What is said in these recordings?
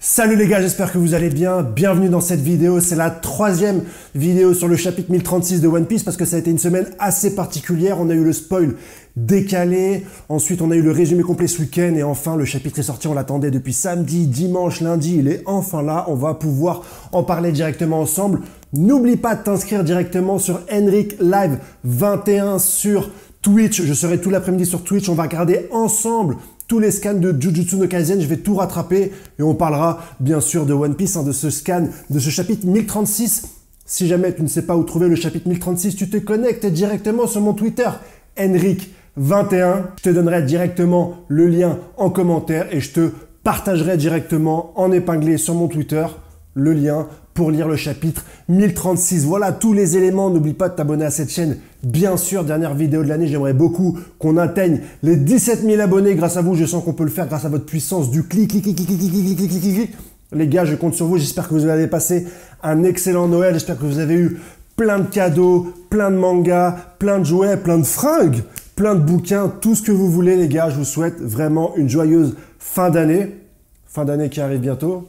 Salut les gars, j'espère que vous allez bien. Bienvenue dans cette vidéo. C'est la troisième vidéo sur le chapitre 1036 de One Piece parce que ça a été une semaine assez particulière. On a eu le spoil décalé, ensuite on a eu le résumé complet ce week-end et enfin le chapitre est sorti. On l'attendait depuis samedi, dimanche, lundi. Il est enfin là. On va pouvoir en parler directement ensemble. N'oublie pas de t'inscrire directement sur Henrik Live 21 sur Twitch. Je serai tout l'après-midi sur Twitch. On va regarder ensemble tous les scans de Jujutsu no Kaisen, je vais tout rattraper et on parlera bien sûr de One Piece, de ce scan, de ce chapitre 1036. Si jamais tu ne sais pas où trouver le chapitre 1036, tu te connectes directement sur mon Twitter, Henrik21. Je te donnerai directement le lien en commentaire et je te partagerai directement en épinglé sur mon Twitter le lien pour lire le chapitre 1036. Voilà tous les éléments. N'oublie pas de t'abonner à cette chaîne. Bien sûr, dernière vidéo de l'année, j'aimerais beaucoup qu'on atteigne les 17 000 abonnés. Grâce à vous, je sens qu'on peut le faire grâce à votre puissance du clic. Les gars, je compte sur vous. J'espère que vous avez passé un excellent Noël. J'espère que vous avez eu plein de cadeaux, plein de mangas, plein de jouets, plein de fringues, plein de bouquins, tout ce que vous voulez, les gars. Je vous souhaite vraiment une joyeuse fin d'année. Fin d'année qui arrive bientôt.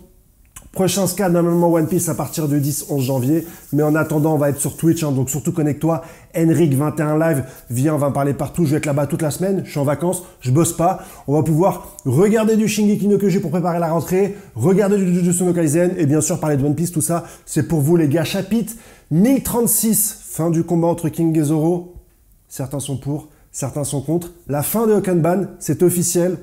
Prochain scan, normalement One Piece à partir du 10-11 janvier. Mais en attendant, on va être sur Twitch, donc surtout connecte-toi. Henrik21 Live, viens, on va en parler partout. Je vais être là-bas toute la semaine. Je suis en vacances, je bosse pas. On va pouvoir regarder du Shingeki no Kyojin pour préparer la rentrée, regarder du Jujutsu no Kaisen et bien sûr parler de One Piece, tout ça. C'est pour vous les gars. Chapitre 1036, fin du combat entre King et Zoro. Certains sont pour, certains sont contre. La fin de Okanban, c'est officiel.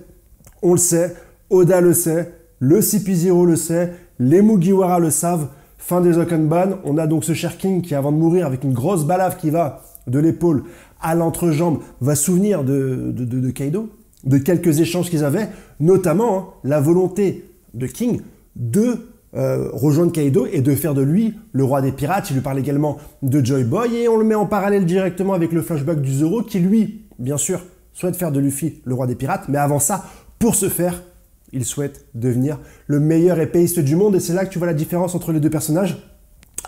On le sait, Oda le sait, le CP0 le sait. Les Mugiwara le savent, fin des Okanban. On a donc ce cher King qui, avant de mourir, avec une grosse balafre qui va de l'épaule à l'entrejambe, va souvenir de Kaido, de quelques échanges qu'ils avaient, notamment la volonté de King de rejoindre Kaido et de faire de lui le roi des pirates. Il lui parle également de Joy Boy et on le met en parallèle directement avec le flashback du Zoro qui, lui, bien sûr, souhaite faire de Luffy le roi des pirates. Mais avant ça, pour ce faire, il souhaite devenir le meilleur épéiste du monde et c'est là que tu vois la différence entre les deux personnages.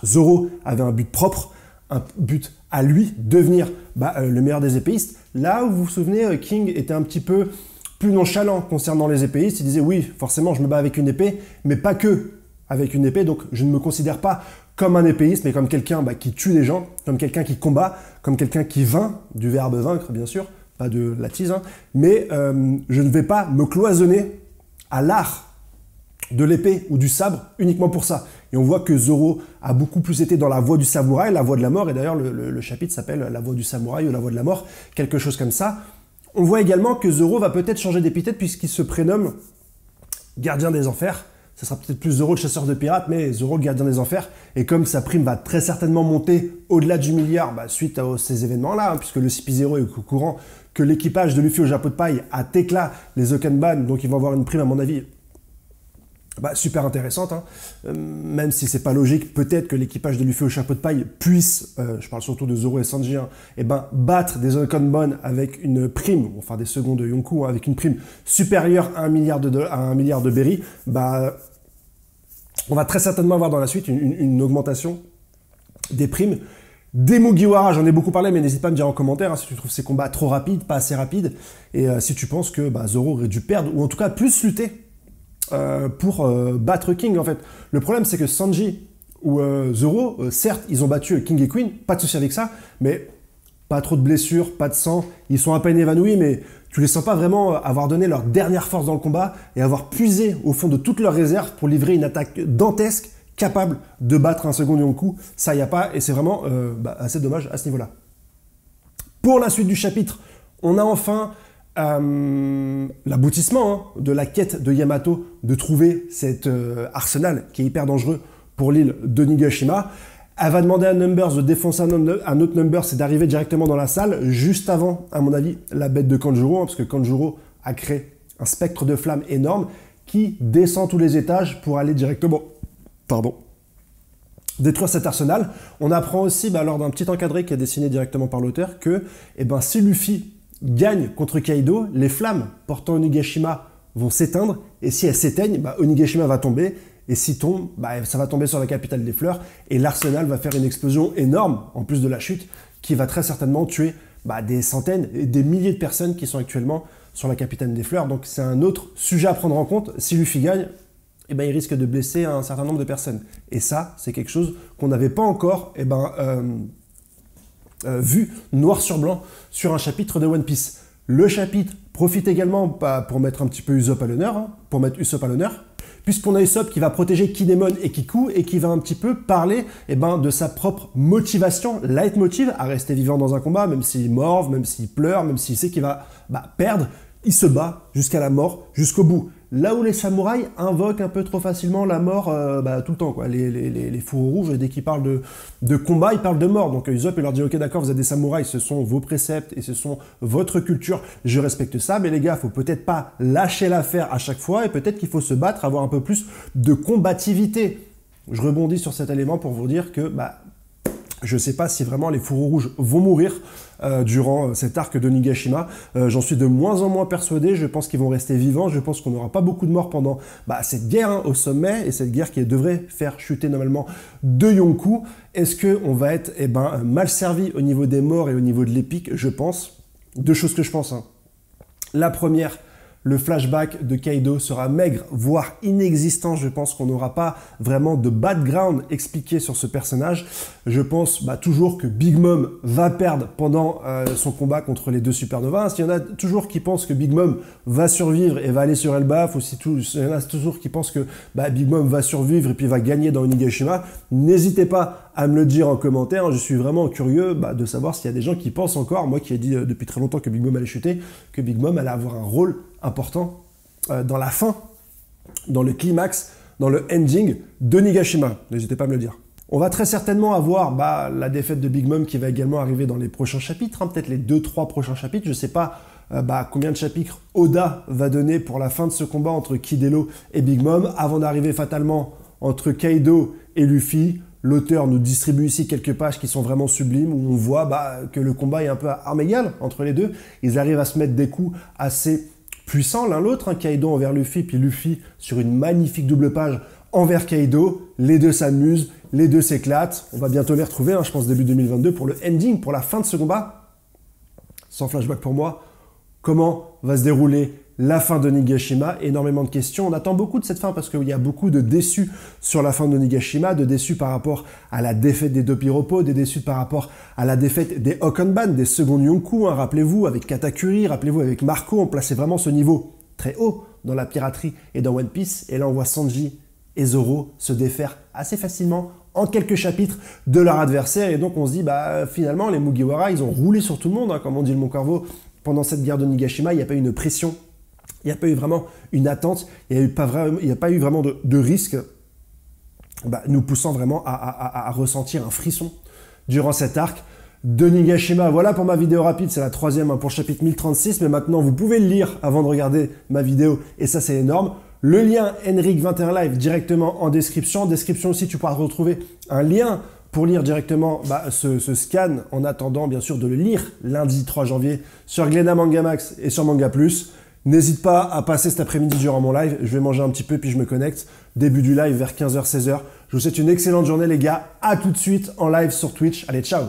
Zoro avait un but propre, un but à lui, devenir le meilleur des épéistes. Là où vous vous souvenez, King était un petit peu plus nonchalant concernant les épéistes. Il disait oui, forcément je me bats avec une épée, mais pas que avec une épée. Donc je ne me considère pas comme un épéiste, mais comme quelqu'un qui tue des gens, comme quelqu'un qui combat, comme quelqu'un qui vainc, du verbe vaincre bien sûr, pas de la tease, hein. Mais je ne vais pas me cloisonner à l'art de l'épée ou du sabre uniquement pour ça. Et on voit que Zoro a beaucoup plus été dans la voie du samouraï, la voie de la mort, et d'ailleurs le chapitre s'appelle la voie du samouraï ou la voie de la mort, quelque chose comme ça. On voit également que Zoro va peut-être changer d'épithète puisqu'il se prénomme Gardien des Enfers. Ça sera peut-être plus Zoro le chasseur de pirates, mais Zoro le Gardien des Enfers. Et comme sa prime va très certainement monter au-delà du milliard suite à ces événements-là, puisque le CP0 est au courant que l'équipage de Luffy au Japon de paille a éclat les Okanban, donc ils vont avoir une prime à mon avis super intéressante, hein. Même si c'est pas logique, peut-être que l'équipage de Luffy au chapeau de paille puisse, je parle surtout de Zoro et Sanji, hein, battre des Okanban avec une prime, enfin des secondes de Yonkou, hein, avec une prime supérieure à 1 milliard de berry. On va très certainement avoir dans la suite une augmentation des primes. Des Mugiwara, j'en ai beaucoup parlé, mais n'hésite pas à me dire en commentaire si tu trouves ces combats trop rapides, pas assez rapides, et si tu penses que Zoro aurait dû perdre, ou en tout cas plus lutter pour battre King, en fait. Le problème, c'est que Sanji ou Zoro, certes, ils ont battu King et Queen, pas de souci avec ça, mais pas trop de blessures, pas de sang, ils sont à peine évanouis, mais tu les sens pas vraiment avoir donné leur dernière force dans le combat et avoir puisé au fond de toutes leurs réserves pour livrer une attaque dantesque, capable de battre un second Yonkou. Ça, il n'y a pas, et c'est vraiment assez dommage à ce niveau-là. Pour la suite du chapitre, on a enfin l'aboutissement de la quête de Yamato de trouver cet arsenal qui est hyper dangereux pour l'île de Nigashima. Elle va demander à Numbers de défoncer un autre Numbers et d'arriver directement dans la salle, juste avant, à mon avis, la bête de Kanjuro, parce que Kanjuro a créé un spectre de flammes énorme qui descend tous les étages pour aller directement détruire cet arsenal. On apprend aussi, lors d'un petit encadré qui est dessiné directement par l'auteur, que si Luffy gagne contre Kaido, les flammes portant Onigashima vont s'éteindre, et si elles s'éteignent, Onigashima va tomber, et s'il tombe, ça va tomber sur la capitale des fleurs, et l'arsenal va faire une explosion énorme, en plus de la chute, qui va très certainement tuer des centaines et des milliers de personnes qui sont actuellement sur la capitale des fleurs. Donc c'est un autre sujet à prendre en compte si Luffy gagne. eh ben, il risque de blesser un certain nombre de personnes. Et ça, c'est quelque chose qu'on n'avait pas encore vu noir sur blanc sur un chapitre de One Piece. Le chapitre profite également pour mettre un petit peu Usopp à l'honneur, puisqu'on a Usopp qui va protéger Kinemon et Kiku et qui va un petit peu parler de sa propre motivation, leitmotiv, à rester vivant dans un combat, même s'il morve, même s'il pleure, même s'il sait qu'il va perdre, il se bat jusqu'à la mort, jusqu'au bout. Là où les samouraïs invoquent un peu trop facilement la mort tout le temps, quoi. Les fourreaux rouges, dès qu'ils parlent de combat, ils parlent de mort. Donc Usopp il leur dit « Ok, d'accord, vous êtes des samouraïs, ce sont vos préceptes et ce sont votre culture, je respecte ça, mais les gars, faut peut-être pas lâcher l'affaire à chaque fois et peut-être qu'il faut se battre, avoir un peu plus de combativité. » Je rebondis sur cet élément pour vous dire que je ne sais pas si vraiment les fourreaux rouges vont mourir durant cet arc de Nigashima. J'en suis de moins en moins persuadé. Je pense qu'ils vont rester vivants. Je pense qu'on n'aura pas beaucoup de morts pendant cette guerre au sommet et cette guerre qui devrait faire chuter normalement de Yonkou. Est-ce qu'on va être mal servi au niveau des morts et au niveau de l'épique? Je pense. Deux choses que je pense. La première, le flashback de Kaido sera maigre, voire inexistant. Je pense qu'on n'aura pas vraiment de background expliqué sur ce personnage. Je pense toujours que Big Mom va perdre pendant son combat contre les deux supernovas. S'il y en a toujours qui pensent que Big Mom va survivre et va aller sur Elbaf, ou s'il y en a toujours qui pensent que Big Mom va survivre et puis va gagner dans Onigashima, n'hésitez pas à me le dire en commentaire. Je suis vraiment curieux de savoir s'il y a des gens qui pensent encore, moi qui ai dit depuis très longtemps que Big Mom allait chuter, que Big Mom allait avoir un rôle important dans la fin, dans le climax, dans le ending de Nigashima. N'hésitez pas à me le dire. On va très certainement avoir la défaite de Big Mom qui va également arriver dans les prochains chapitres, peut-être les 2-3 prochains chapitres. Je ne sais pas combien de chapitres Oda va donner pour la fin de ce combat entre Kid Hello et Big Mom, avant d'arriver fatalement entre Kaido et Luffy. L'auteur nous distribue ici quelques pages qui sont vraiment sublimes, où on voit que le combat est un peu à armes égales entre les deux. Ils arrivent à se mettre des coups assez puissants l'un l'autre, Kaido envers Luffy, puis Luffy sur une magnifique double page envers Kaido. Les deux s'amusent, les deux s'éclatent. On va bientôt les retrouver, je pense début 2022, pour le ending, pour la fin de ce combat. Sans flashback pour moi, comment va se dérouler la fin de Nigashima? Énormément de questions. On attend beaucoup de cette fin parce qu'il y a beaucoup de déçus sur la fin de Nigashima, de déçus par rapport à la défaite des Dopiropo, des déçus par rapport à la défaite des Okanban, des secondes Yonkou. Rappelez-vous, avec Katakuri, rappelez-vous, avec Marco, on plaçait vraiment ce niveau très haut dans la piraterie et dans One Piece. Et là, on voit Sanji et Zoro se défaire assez facilement en quelques chapitres de leur adversaire. Et donc, on se dit, finalement, les Mugiwara, ils ont roulé sur tout le monde, comme on dit le Mont Corvo. Pendant cette guerre de Nigashima, il n'y a pas eu une pression. Il n'y a pas eu vraiment une attente, il n'y a pas eu vraiment de risque nous poussant vraiment à ressentir un frisson durant cet arc de Nigashima. Voilà pour ma vidéo rapide, c'est la troisième pour le chapitre 1036, mais maintenant vous pouvez le lire avant de regarder ma vidéo, et ça c'est énorme. Le lien Henrik21 Live directement en description. En description aussi, tu pourras retrouver un lien pour lire directement ce scan, en attendant bien sûr de le lire lundi 3 janvier sur Glénat Manga Max et sur Manga Plus. N'hésite pas à passer cet après-midi durant mon live. Je vais manger un petit peu puis je me connecte. Début du live vers 15h, 16h. Je vous souhaite une excellente journée les gars. À tout de suite en live sur Twitch. Allez, ciao!